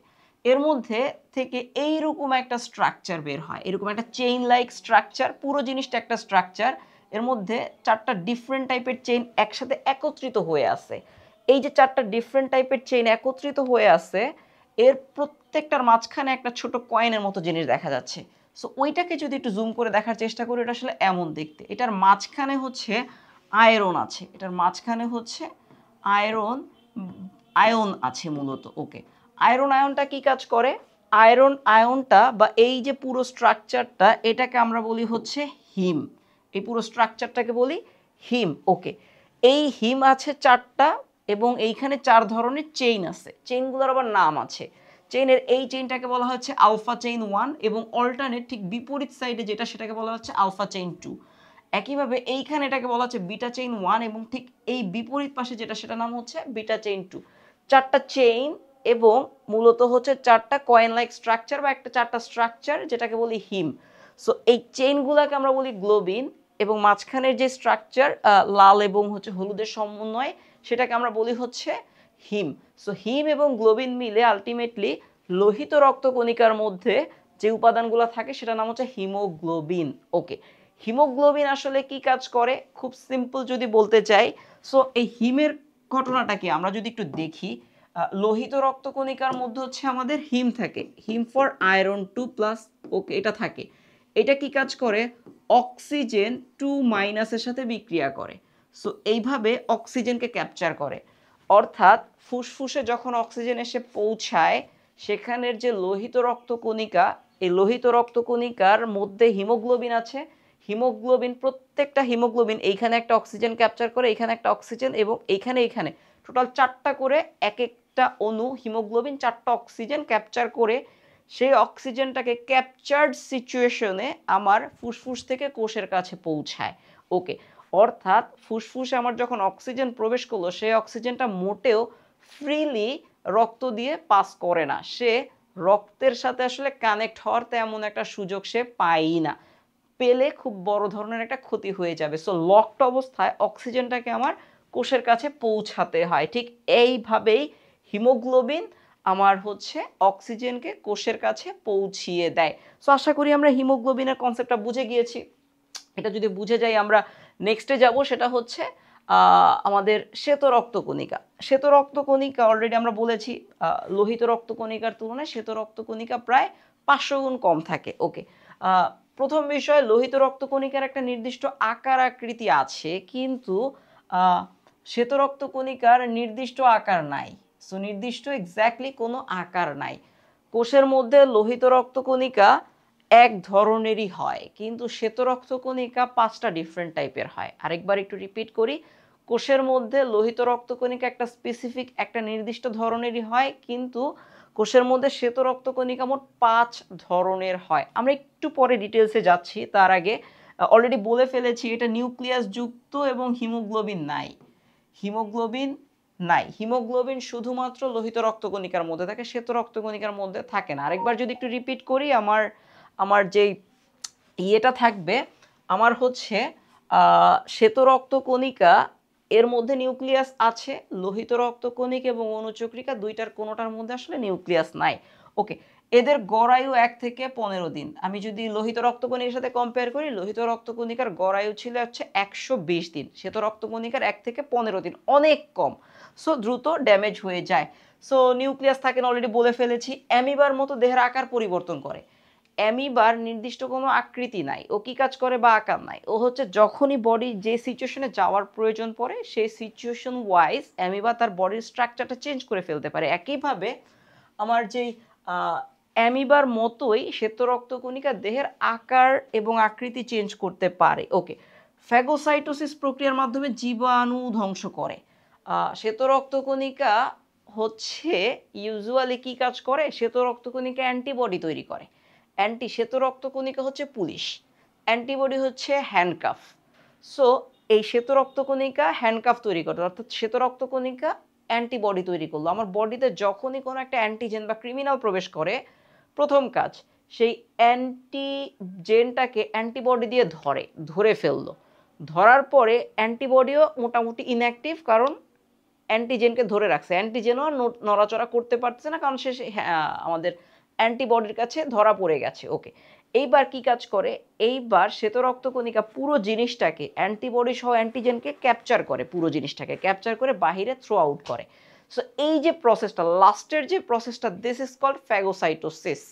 এর মধ্যে থেকে এইরকম একটা স্ট্রাকচার বের হয়, এরকম একটা চেইন লাইক স্ট্রাকচার, পুরো জিনিসটা একটা স্ট্রাকচার। এর মধ্যে 4টা ডিফারেন্ট টাইপের চেইন একসাথে একত্রিত হয়ে আছে। এই যে 4টা ডিফারেন্ট টাইপের চেইন একত্রিত হয়ে আছে, এর প্রত্যেকটার মাঝখানে একটা ছোট কয়েনের মতো জিনিস দেখা যাচ্ছে। সো ওইটাকে যদি একটু জুম করে দেখার চেষ্টা করি, এটা আসলে এমন দেখতে। এটার মাঝখানে হচ্ছে আয়রন আছে, এটার মাঝখানে হচ্ছে আয়রন আয়ন আছে মূলত। ওকে, আয়রন আয়নটা কি কাজ করে? আয়রন আয়নটা বা এই যে পুরো স্ট্রাকচারটা, এটাকে আমরা বলি হচ্ছে হিম। এই পুরো স্ট্রাকচারটাকে বলি হিম। ওকে, এই হিম আছে 4টা, এবং এইখানে 4 ধরনের চেইন আছে, চেইনগুলোর আবার নাম আছে। চেইনের এই চেইনটাকে বলা হচ্ছে আলফা চেইন 1, এবং অল্টারনেট ঠিক বিপরীত সাইডে যেটা, সেটাকে বলা হচ্ছে আলফা চেইন 2। একইভাবে এইখানে এটাকে বলা হচ্ছে বিটা চেইন 1, এবং ঠিক এই বিপরীত পাশে যেটা, সেটা নাম হচ্ছে বিটা চেইন 2। 4টা চেইন এবং মূলত হচ্ছে 4টা কয়েন লাইক স্ট্রাকচার, বা একটা 4টা স্ট্রাকচার, যেটাকে বলি হিম। সো এই চেইনগুলোকে আমরা বলি গ্লোবিন, এবং মাঝখানের যে স্ট্রাকচার লাল এবং হচ্ছে হলুদের সমন্বয়, সেটাকে আমরা বলি হচ্ছে হিম। সো হিম এবং গ্লোবিন মিলে আলটিমেটলি লোহিত রক্তকণিকার মধ্যে যে উপাদানগুলো থাকে, সেটার নাম হচ্ছে হিমোগ্লোবিন। ওকে, হিমোগ্লোবিন আসলে কি কাজ করে, খুব সিম্পল যদি বলতে চাই। সো এই হিমের ঘটনাটা কি আমরা যদি একটু দেখি, লোহিত রক্তকণিকার মধ্যে হচ্ছে আমাদের হিম থাকে, হিম ফর আয়রন 2+। ওকে, এটা থাকে। এটা কি কাজ করে? অক্সিজেন 2- এর সাথে বিক্রিয়া করে। সো এইভাবে অক্সিজেনকে ক্যাপচার করে, অর্থাৎ ফুসফুসে যখন অক্সিজেন এসে পৌঁছায়, সেখানের যে লোহিত রক্তকণিকা, এই লোহিত রক্তকণিকার মধ্যে হিমোগ্লোবিন আছে। হিমোগ্লোবিন, প্রত্যেকটা হিমোগ্লোবিন এইখানে একটা অক্সিজেন ক্যাপচার করে, এইখানে একটা অক্সিজেন, এবং এইখানে টোটাল 4টা করে, এক একটা অণু হিমোগ্লোবিন 4টা অক্সিজেন ক্যাপচার করে, সেই অক্সিজেনটাকে ক্যাপচার্ড সিচুয়েশনে আমার ফুসফুস থেকে কোষের কাছে পৌঁছায়। ওকে, অর্থাৎ ফুসফুসে আমার যখন অক্সিজেন প্রবেশ করলো, সেই অক্সিজেনটা মোটেও ফ্রিলি রক্ত দিয়ে পাস করে না, সে রক্তের সাথে আসলে কানেক্ট হওয়ার তেমন একটা সুযোগ সে পায়ই না, পেলে খুব বড় ধরনের একটা ক্ষতি হয়ে যাবে। সো লকড অবস্থায় অক্সিজেনটাকে আমার কোষের কাছে পৌঁছাতে হয়। ঠিক এইভাবেই হিমোগ্লোবিন আমার হচ্ছে অক্সিজেনকে কোষের কাছে পৌঁছিয়ে দেয়। সো আশা করি আমরা হিমোগ্লোবিনের কনসেপ্টটা বুঝে গিয়েছি। এটা যদি বুঝে যাই, আমরা নেক্সটে যাব, সেটা হচ্ছে আমাদের শ্বেত রক্তকণিকা। শ্বেত রক্তকণিকা অলরেডি আমরা বলেছি, লোহিত রক্তকণিকার তুলনায় শ্বেত রক্তকণিকা প্রায় 500 গুণ কম থাকে। ওকে, প্রথম বিষয়, লোহিত রক্তকণিকার একটা নির্দিষ্ট আকার আকৃতি আছে, কিন্তু শ্বেত রক্তকণিকার নির্দিষ্ট আকার নাই। সো নির্দিষ্ট এক্স্যাক্টলি কোনো আকার নাই। কোষের মধ্যে লোহিত রক্তকণিকা এক ধরনেরই হয়, কিন্তু শ্বেত রক্তকণিকা 5টা ডিফারেন্ট টাইপের হয়। আরেকবার একটু রিপিট করি, কোষের মধ্যে লোহিত রক্তকণিকা একটা স্পেসিফিক একটা নির্দিষ্ট ধরনেরই হয়, কিন্তু কোষের মধ্যে শ্বেত রক্তকণিকা মোট 5 ধরনের হয়। আমরা একটু পরে ডিটেলসে যাচ্ছি, তার আগে অলরেডি বলে ফেলেছি এটা নিউক্লিয়াস যুক্ত এবং হিমোগ্লোবিন নাই। হিমোগ্লোবিন নাই, হিমোগ্লোবিন শুধুমাত্র লোহিত রক্তকণিকার মধ্যে থাকে, শ্বেত রক্তকণিকার মধ্যে থাকে না। আরেকবার যদি একটু রিপিট করি, আমার যেই ইয়েটা থাকবে, আমার হচ্ছে শ্বেত রক্তকণিকা এর মধ্যে নিউক্লিয়াস আছে, লোহিত রক্তকণিকা এবং অনুচক্রিকা দুইটার কোনোটার মধ্যে আসলে নিউক্লিয়াস নাই। ওকে, এদের গড়ায়ু 1 থেকে 15 দিন। আমি যদি লোহিত রক্তকণিকার সাথে কম্পেয়ার করি, লোহিত রক্তকণিকার গড়ায়ু ছিল হচ্ছে 120 দিন, শ্বেত রক্তকণিকার 1 থেকে 15 দিন, অনেক কম। সো দ্রুত ড্যামেজ হয়ে যায়। সো নিউক্লিয়াস থাকে না, অলরেডি বলে ফেলেছি। অ্যামিবার মতো দেহের আকার পরিবর্তন করে। অ্যামিবার নির্দিষ্ট কোনো আকৃতি নাই, ও কি কাজ করে বা আকার নাই, ও হচ্ছে যখনই বডি যে সিচুয়েশনে যাওয়ার প্রয়োজন পড়ে সেই সিচুয়েশন ওয়াইজ অ্যামিবা তার বডির স্ট্রাকচারটা চেঞ্জ করে ফেলতে পারে। একইভাবে আমার যেই অ্যামিবার মতোই শ্বেত রক্তকণিকা দেহের আকার এবং আকৃতি চেঞ্জ করতে পারে। ওকে, ফ্যাগোসাইটোসিস প্রক্রিয়ার মাধ্যমে জীবাণু ধ্বংস করে। শ্বেত রক্তকণিকা হচ্ছে ইউজুয়ালি কি কাজ করে, শ্বেত রক্তকণিকা অ্যান্টিবডি তৈরি করে। শ্বেত রক্তকণিকা হচ্ছে পুলিশ, অ্যান্টিবডি হচ্ছে হ্যান্ডকাফ। সো এই শ্বেত রক্তকণিকা হ্যান্ডকাফ তৈরি করে, অর্থাৎ শ্বেত রক্তকণিকা অ্যান্টিবডি তৈরি করলো। আমার বডিতে যখনই কোনো একটা অ্যান্টিজেন বা ক্রিমিনাল প্রবেশ করে, প্রথম কাজ সেই অ্যান্টিজেনটাকে অ্যান্টিবডি দিয়ে ধরে ফেললো। ধরার পরে অ্যান্টিবডিও মোটামুটি ইনঅ্যাক্টিভ, কারণ অ্যান্টিজেনকে ধরে রাখছে, অ্যান্টিজেনও নড়াচড়া করতে পারছে না, কারণ সে আমাদের অ্যান্টিবডির কাছে ধরা পড়ে গেছে। ওকে, এইবার কি কাজ করে, এইবার শ্বেত রক্তকণিকা পুরো জিনিসটাকে অ্যান্টিবডি সহ অ্যান্টিজেনকে ক্যাপচার করে, পুরো জিনিসটাকে ক্যাপচার করে বাহিরে থ্রো আউট করে। সো এই যে প্রসেসটা, লাস্টের যে প্রসেসটা, this is called phagocytosis.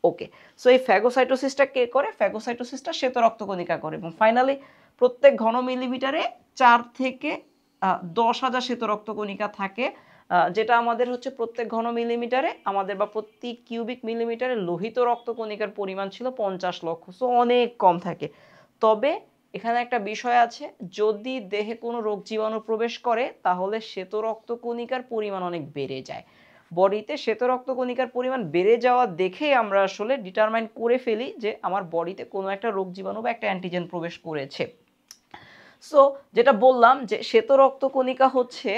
Okay, so এই ফ্যাগোসাইটোসিসটা কে করে, ফ্যাগোসাইটোসিসটা শ্বেত রক্তকণিকা করে। এবং ফাইনালি প্রত্যেক ঘন মিলিমিটারে 4 থেকে 10,000 শ্বেত রক্তকণিকা থাকে, যেটা আমাদের হচ্ছে প্রত্যেক ঘন মিলিমিটারে আমাদের বা প্রতি কিউবিক মিলিমিটারে লোহিত রক্তকণিকার পরিমাণ ছিল 50 লক্ষ। সো অনেক কম থাকে। তবে এখানে একটা বিষয় আছে, যদি দেহে কোনো রোগ জীবাণু প্রবেশ করে তাহলে শ্বেত রক্তকণিকার পরিমাণ অনেক বেড়ে যায়। বডিতে শ্বেত রক্তকণিকার পরিমাণ বেড়ে যাওয়া দেখেই আমরা আসলে ডিটারমাইন করে ফেলি যে আমার বডিতে কোনো একটা রোগ জীবাণু বা একটা অ্যান্টিজেন প্রবেশ করেছে। সো যেটা বললাম যে শ্বেত রক্তকণিকা হচ্ছে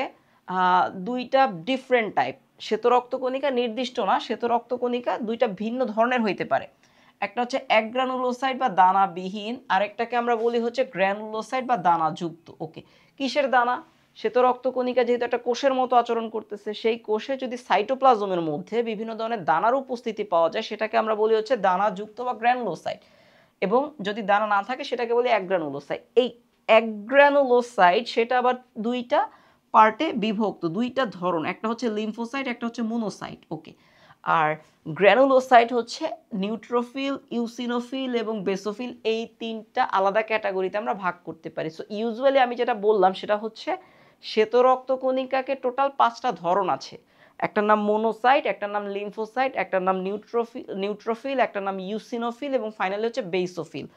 দুইটা ডিফারেন্ট টাইপ। শ্বেত রক্তকণিকা নির্দিষ্ট না, শ্বেত রক্তকণিকা দুইটা ভিন্ন ধরনের হইতে পারে। একটা হচ্ছে অ্যাগ্রানুলোসাইট বা দানাবিহীন, আরেকটাকে আমরা বলি হচ্ছে গ্র্যানুলোসাইট বা দানাযুক্ত। ওকে, কিসের দানা? শ্বেত রক্তকণিকা যেহেতু একটা কোষের মতো আচরণ করতেছে, সেই কোষে যদি সাইটোপ্লাজমের মধ্যে বিভিন্ন ধরনের দানার উপস্থিতি পাওয়া যায়, সেটাকে আমরা বলি হচ্ছে দানাযুক্ত বা গ্র্যানুলোসাইট। এবং যদি দানা না থাকে সেটাকে বলি অ্যাগ্রানুলোসাইট। এই অ্যাগ্রানুলোসাইট সেটা আবার দুইটা পার্টে বিভক্ত, দুইটা ধরন, একটা হচ্ছে লিম্ফোসাইট, একটা হচ্ছে মোনোসাইট। ওকে, আর গ্র্যানুলোসাইট হচ্ছে নিউট্রোফিল, ইউসিনোফিল এবং বেসোফিল, এই তিনটা আলাদা ক্যাটাগরিতে আমরা ভাগ করতে পারি। সো ইউজুয়ালি আমি যেটা বললাম সেটা হচ্ছে শ্বেত রক্তকণিকাকে টোটাল 5টা ধরন আছে। একটার নাম মোনোসাইট, একটার নাম লিম্ফোসাইট, একটার নাম নিউট্রোফিল, একটার নাম ইউসিনোফিল এবং ফাইনালি হচ্ছে বেসোফিল।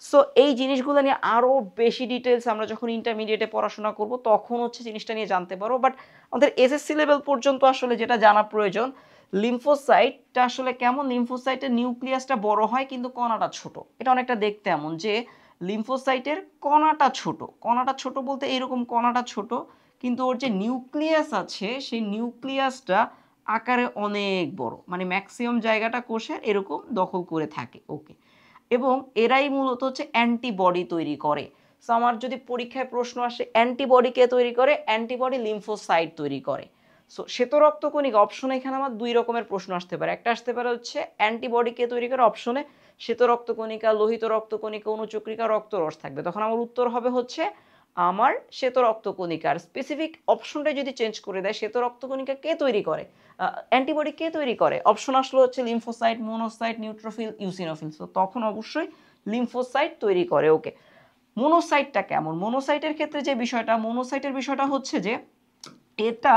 সো এই জিনিসগুলো নিয়ে আরও বেশি ডিটেলস আমরা যখন ইন্টারমিডিয়েটে পড়াশোনা করব তখন হচ্ছে জিনিসটা নিয়ে জানতে পারবো। বাট আমাদের এসএসসি লেভেল পর্যন্ত আসলে যেটা জানা প্রয়োজন, লিম্ফোসাইটটা আসলে কেমন, লিম্ফোসাইটের নিউক্লিয়াসটা বড় হয় কিন্তু কণাটা ছোট। এটা অনেকটা দেখতে এমন যে লিম্ফোসাইটের কণাটা ছোট, কণাটা ছোট বলতে এইরকম কণাটা ছোট, কিন্তু ওর যে নিউক্লিয়াস আছে সেই নিউক্লিয়াসটা আকারে অনেক বড়, মানে ম্যাক্সিমাম জায়গাটা কোষের এরকম দখল করে থাকে। ওকে, এবং এরাই মূলত হচ্ছে অ্যান্টিবডি তৈরি করে। সো আমার যদি পরীক্ষায় প্রশ্ন আসে অ্যান্টিবডি কে তৈরি করে, অ্যান্টিবডি লিম্ফোসাইট তৈরি করে। সো শ্বেত রক্তকণিকা অপশনে এখানে আমার 2 রকমের প্রশ্ন আসতে পারে। একটা আসতে পারে হচ্ছে অ্যান্টিবডি কে তৈরি করে, অপশনে শ্বেত রক্তকণিকা, লোহিত রক্তকণিকা, অনুচক্রিকা, রক্তরস থাকবে। তখন আমার উত্তর হবে হচ্ছে আমার শ্বেত রক্তকণিকার স্পেসিফিক অপশনটা যদি চেঞ্জ করে দেয়, শ্বেত রক্তকণিকা কে তৈরি করে, অ্যান্টিবডি কে তৈরি করে, অপশন আসলো হচ্ছে লিম্ফোসাইট, মোনোসাইট, নিউট্রোফিল, ইউসিনোফিল। তো তখন অবশ্যই লিম্ফোসাইট তৈরি করে। ওকে, মোনোসাইটটা কেমন? মোনোসাইটের ক্ষেত্রে যে বিষয়টা, মোনোসাইটের বিষয়টা হচ্ছে যে এটা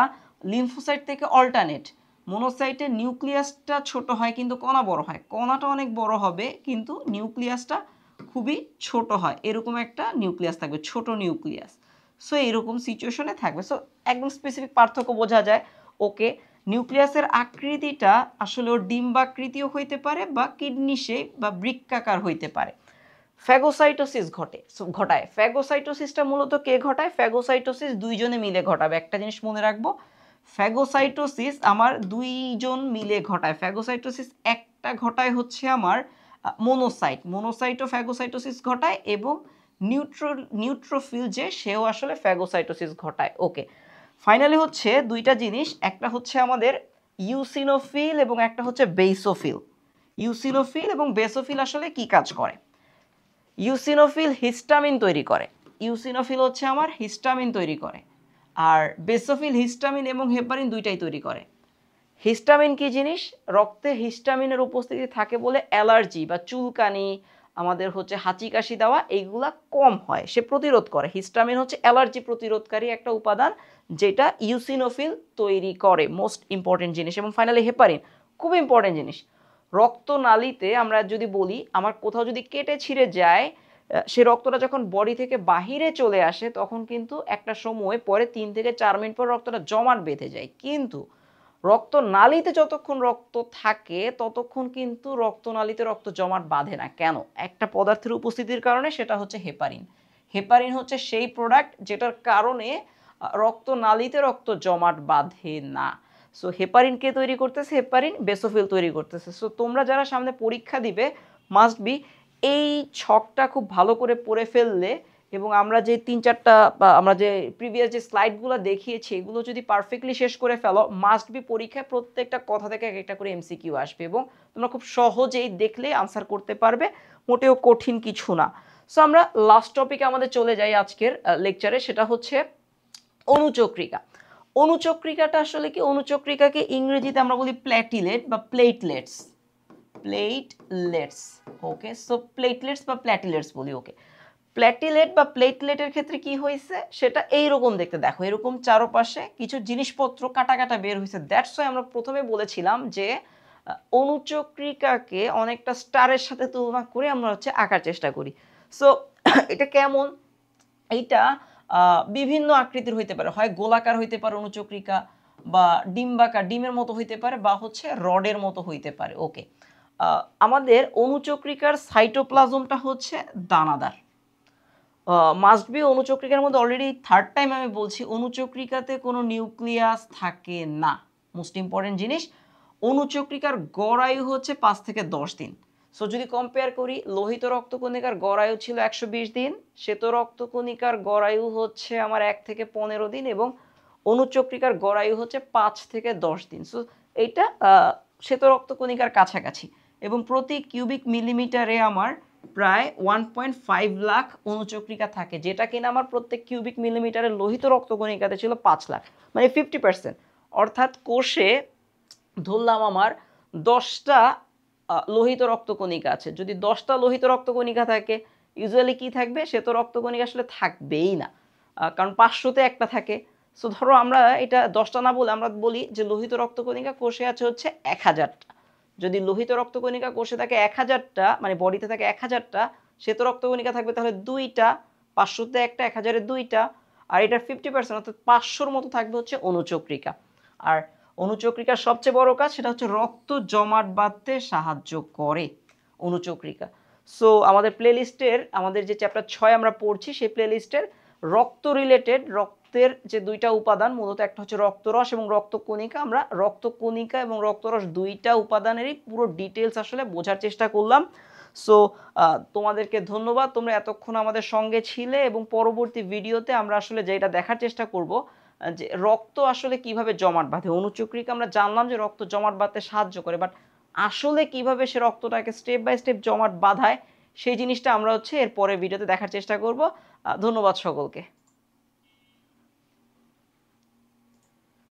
লিম্ফোসাইট থেকে অল্টারনেট। মনোসাইটের নিউক্লিয়াসটা ছোট হয় কিন্তু কণা বড় হয়, কণাটা অনেক বড় হবে কিন্তু নিউক্লিয়াসটা খুবই ছোট হয়, এরকম একটা নিউক্লিয়াস থাকবে, ছোট নিউক্লিয়াস। সো এরকম সিচুয়েশনে থাকবে। সো একদম স্পেসিফিক পার্থক্য বোঝা যায়। ওকে, নিউক্লিয়াসের আকৃতিটা আসলে ওর ডিম্বাকৃতিও হইতে পারে বা কিডনি শেপ বা বৃক্কাকার হইতে পারে। ফ্যাগোসাইটোসিস ঘটায়। ফ্যাগোসাইটোসিসটা মূলত কে ঘটায়? ফ্যাগোসাইটোসিস দুইজনে মিলে ঘটাবে। একটা জিনিস মনে রাখবো, ফ্যাগোসাইটোসিস আমার দুইজন মিলে ঘটায়। ফ্যাগোসাইটোসিস একটা ঘটায় হচ্ছে আমার মনোসাইটও ফ্যাগোসাইটোসিস ঘটায়, এবং নিউট্রোফিল যে সেও আসলে ফ্যাগোসাইটোসিস ঘটায়। ওকে, ফাইনালি হচ্ছে দুইটা জিনিস, একটা হচ্ছে আমাদের ইউসিনোফিল এবং একটা হচ্ছে বেসোফিল। ইউসিনোফিল এবং বেসোফিল আসলে কি কাজ করে? ইউসিনোফিল হিস্টামিন তৈরি করে। ইউসিনোফিল হচ্ছে আমার হিস্টামিন তৈরি করে, আর বেসোফিল হিস্টামিন এবং হেপারিন দুইটাই তৈরি করে। হিস্টামিন কি জিনিস? রক্তে হিস্টামিনের উপস্থিতি থাকে বলে অ্যালার্জি বা চুলকানি, আমাদের হচ্ছে হাঁচি কাশি দেওয়া, এইগুলা কম হয়, সে প্রতিরোধ করে। হিস্টামিন হচ্ছে অ্যালার্জি প্রতিরোধকারী একটা উপাদান যেটা ইউসিনোফিল তৈরি করে, মোস্ট ইম্পর্টেন্ট জিনিস। এবং ফাইনালি হেপারিন, খুব ইম্পর্টেন্ট জিনিস। রক্তনালীতে আমরা যদি বলি, আমার কোথাও যদি কেটে ছিঁড়ে যায়, সে রক্তটা যখন বডি থেকে বাহিরে চলে আসে তখন কিন্তু একটা সময় পরে 3 থেকে 4 মিনিট পর রক্তটা জমাট বেঁধে যায়, কিন্তু রক্তনালীতে যতক্ষণ রক্ত থাকে ততক্ষণ কিন্তু রক্তনালীতে রক্ত জমাট বাঁধে না। কেন? একটা পদার্থের উপস্থিতির কারণে, সেটা হচ্ছে হেপারিন। হেপারিন হচ্ছে সেই প্রোডাক্ট যেটার কারণে রক্তনালীতে রক্ত জমাট বাঁধে না। সো হেপারিন কে তৈরি করতেছে? হেপারিন বেসোফিল তৈরি করতেছে। সো তোমরা যারা সামনে পরীক্ষা দিবে, মাস্ট বি এই ছকটা খুব ভালো করে পড়ে ফেললে, এবং আমরা যে 3-4টা আমরা যে প্রিভিয়াস যে স্লাইডগুলো দেখিয়েছি এগুলো যদি পারফেক্টলি শেষ করে ফেলো, মাস্ট বি পরীক্ষায় প্রত্যেকটা কথা থেকে একটা করে এমসিকিউ আসবে, এবং তোমরা খুব সহজেই দেখলে আনসার করতে পারবে, মোটেও কঠিন কিছু না। সো আমরা লাস্ট টপিকে আমাদের চলে যাই আজকের লেকচারে, সেটা হচ্ছে অণুচক্রিকা। অণুচক্রিকাটা আসলে কি? অণুচক্রিকাকে ইংরেজিতে আমরা বলি প্ল্যাটিলেট বা প্লেটলেটস। ওকে, সো প্লেটলেটস বা প্ল্যাটিলেটস বলি। ওকে, প্ল্যাটিলেট বা প্লেটলেটের ক্ষেত্রে কি হয়েছে সেটা এইরকম দেখতে, দেখো এরকম চারপাশে কিছু জিনিসপত্র কাটা কাটা বের হয়েছে। দ্যাটস ওয়াই আমরা প্রথমে বলেছিলাম যে অণুচক্রিকাকে অনেকটা স্টারের সাথে তুলনা করে আমরা হচ্ছে আঁকার চেষ্টা করি। সো এটা কেমন? এইটা বিভিন্ন আকৃতির হইতে পারে, হয় গোলাকার হইতে পারে অণুচক্রিকা, বা ডিম্বাকার, ডিমের মতো হইতে পারে, বা হচ্ছে রডের মতো হইতে পারে। ওকে, আমাদের অণুচক্রিকার সাইটোপ্লাজমটা হচ্ছে দানাদার। মাস্ট বি অণুচক্রিকার মধ্যে অলরেডি থার্ড টাইম আমি বলছি, অণুচক্রিকাতে কোনো নিউক্লিয়াস থাকে না। মোস্ট ইম্পর্টেন্ট জিনিস, অণুচক্রিকার গড় আয়ু হচ্ছে 5 থেকে 10 দিন। সো যদি কম্পেয়ার করি, লোহিত রক্তকণিকার গড় আয়ু ছিল 120 দিন, শ্বেত রক্তকণিকার গড় আয়ু হচ্ছে আমার 1 থেকে 15 দিন, এবং অণুচক্রিকার গড় আয়ু হচ্ছে 5 থেকে 10 দিন। সো এইটা শ্বেত রক্তকণিকার কাছাকাছি, এবং প্রতি কিউবিক মিলিমিটারে আমার প্রায় 1.5 লাখ অণুচক্রিকা থাকে, যেটা কিনা আমার প্রত্যেক কিউবিক মিলিমিটারে লোহিত রক্তকণিকাতে ছিল 5 লাখ, মানে 50%। অর্থাৎ কোষে ধরলাম আমার 10টা লোহিত রক্তকণিকা আছে, যদি 10টা লোহিত রক্তকণিকা থাকে, ইউজুয়ালি কি থাকবে? শ্বেত রক্তকণিকা আসলে থাকবেই না, কারণ 500-তে একটা থাকে। সো ধরো আমরা এটা 10টা না বলে আমরা বলি যে লোহিত রক্তকণিকা কোষে আছে হচ্ছে 1000টা। যদি লোহিত রক্তকণিকা কোষে থাকে 1000টা, মানে বডিতে থাকে 1000টা, শ্বেত রক্তকণিকা থাকবে তাহলে 2টা, 500-তে একটা, 1000-এ 2টা, আর এটার 50% অর্থাৎ 500-র মতো থাকবে হচ্ছে অণুচক্রিকা। আর অণুচক্রিকার সবচেয়ে বড় কাজ সেটা হচ্ছে রক্ত জমাট বাঁধতে সাহায্য করে অণুচক্রিকা। সো আমাদের প্লেলিস্টের আমাদের যে চ্যাপ্টার 6 আমরা পড়ছি, সেই প্লেলিস্টের রক্ত রিলেটেড, রক্তের যে দুইটা উপাদান, মূলত একটা হচ্ছে রক্তরস এবং রক্তকণিকা, আমরা রক্তকণিকা এবং রক্তরস দুইটা উপাদানেরই পুরো ডিটেলস আসলে বোঝার চেষ্টা করলাম। সো তোমাদেরকে ধন্যবাদ, তোমরা এতক্ষণ আমাদের সঙ্গে ছিলে, এবং পরবর্তী ভিডিওতে আমরা আসলে যেটা দেখার চেষ্টা করব যে রক্ত আসলে কিভাবে জমাট বাঁধে। অণুচক্রিকা আমরা জানলাম যে রক্ত জমাট বাঁধতে সাহায্য করে, বাট আসলে কিভাবে সে রক্তটাকে স্টেপ বাই স্টেপ জমাট বাঁধায় সেই জিনিসটা আমরা হচ্ছে এর পরের ভিডিওতে দেখার চেষ্টা করব। ধন্যবাদ সকলকে।